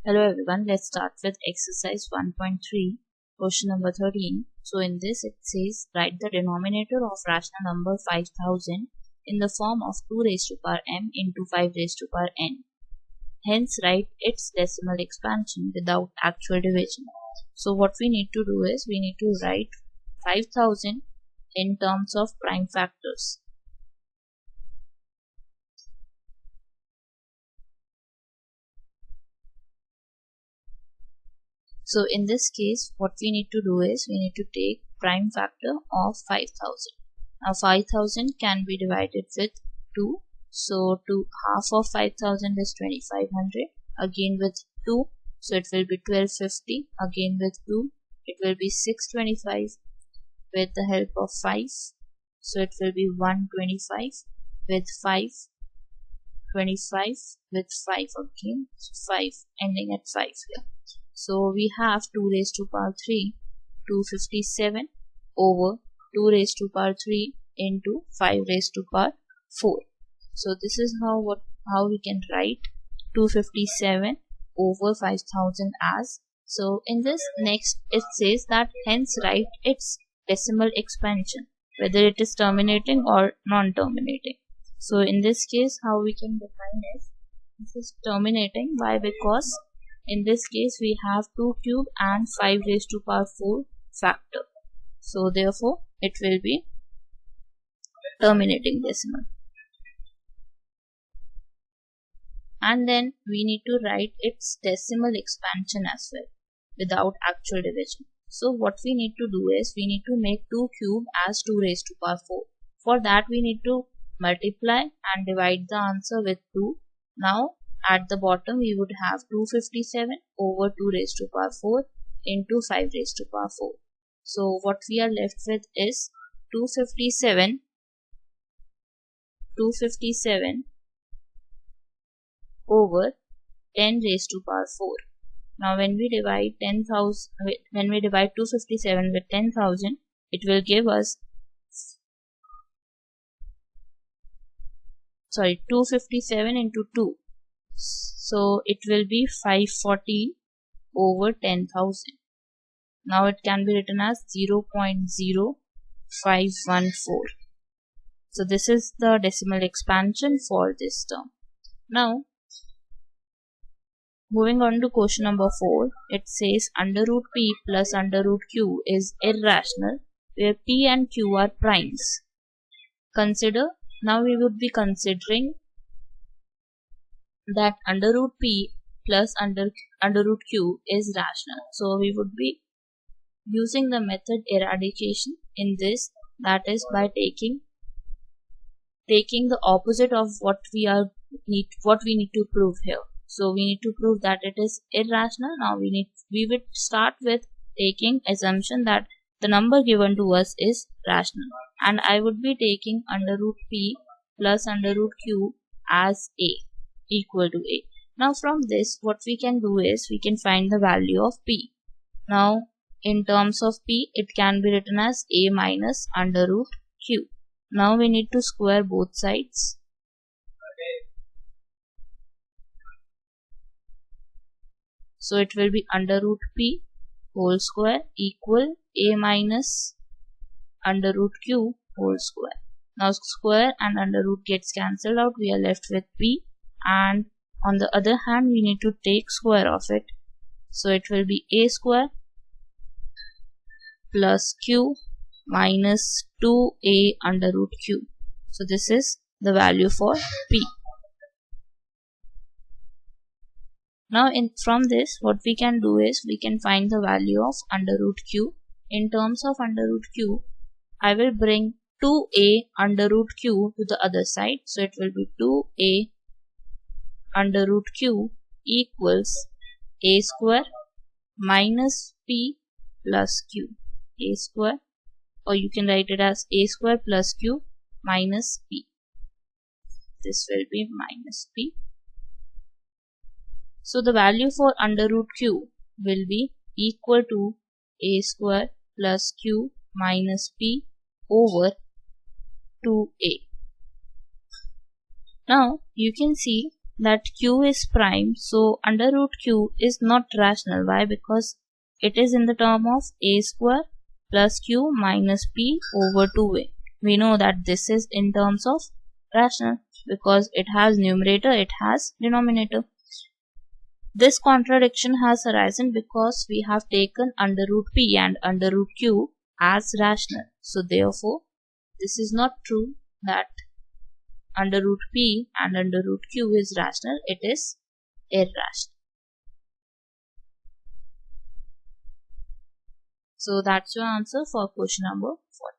Hello everyone, let's start with exercise 1.3, question number 13. So in this it says write the denominator of rational number 5000 in the form of 2 raised to power m into 5 raised to power n. Hence write its decimal expansion without actual division. So what we need to do is we need to write 5000 in terms of prime factors. So in this case, what we need to do is we need to take prime factor of 5000. Now 5000 can be divided with 2. So half of 5000 is 2500. Again with 2, so it will be 1250. Again with 2, it will be 625. With the help of 5, so it will be 125. With 5, 25. With 5 again, 5 ending at 5 here. So we have 2 raised to power 3, 257 over 2 raised to power 3 into 5 raised to power 4. So this is how we can write 257 over 5000 as. So in this next it says that hence write its decimal expansion, whether it is terminating or non-terminating. So in this case how we can define is this is terminating. Why? Because in this case we have 2 cube and 5 raised to power 4 factor. So therefore it will be terminating decimal. And then we need to write its decimal expansion as well without actual division. So what we need to do is we need to make 2 cube as 2 raised to power 4. For that we need to multiply and divide the answer with 2. Now at the bottom we would have 257 over 2 raised to power 4 into 5 raised to power 4. So what we are left with is 257 over 10 raised to power 4. Now when we divide 257 with 10,000, it will give us 257 into 2. So it will be 514 over 10,000. Now it can be written as 0.0514. So this is the decimal expansion for this term. Now moving on to question number 4, it says underroot p plus underroot q is irrational where p and q are primes. Now we would be considering that underroot p plus underroot q is rational. So we would be using the method eradication in this, that is by taking the opposite of what we need to prove here. So we need to prove that it is irrational. Now we would start with taking assumption that the number given to us is rational, and I would be taking underroot p plus underroot q as a equal to a. Now from this what we can do is we can find the value of p. Now in terms of p it can be written as a minus underroot q. Now we need to square both sides. So it will be underroot p whole square equal a minus underroot q whole square. Now square and underroot gets cancelled out. We are left with p, and on the other hand we need to take square of it. So it will be a square plus q minus 2a underroot q. So this is the value for p. Now from this what we can do is we can find the value of underroot q. In terms of underroot q, I will bring 2a underroot q to the other side. So it will be 2a underroot q equals a square minus p plus q. A square, or you can write it as a square plus q minus p. This will be minus p. So the value for underroot q will be equal to a square plus q minus p over 2a. Now you can see that q is prime, so under root q is not rational. Why? Because it is in the term of a square plus q minus p over 2a. We know that this is in terms of rational because it has numerator, it has denominator. This contradiction has arisen because we have taken under root p and under root q as rational. So therefore, this is not true that under root p and under root q is rational, it is irrational. So that's your answer for question number 40.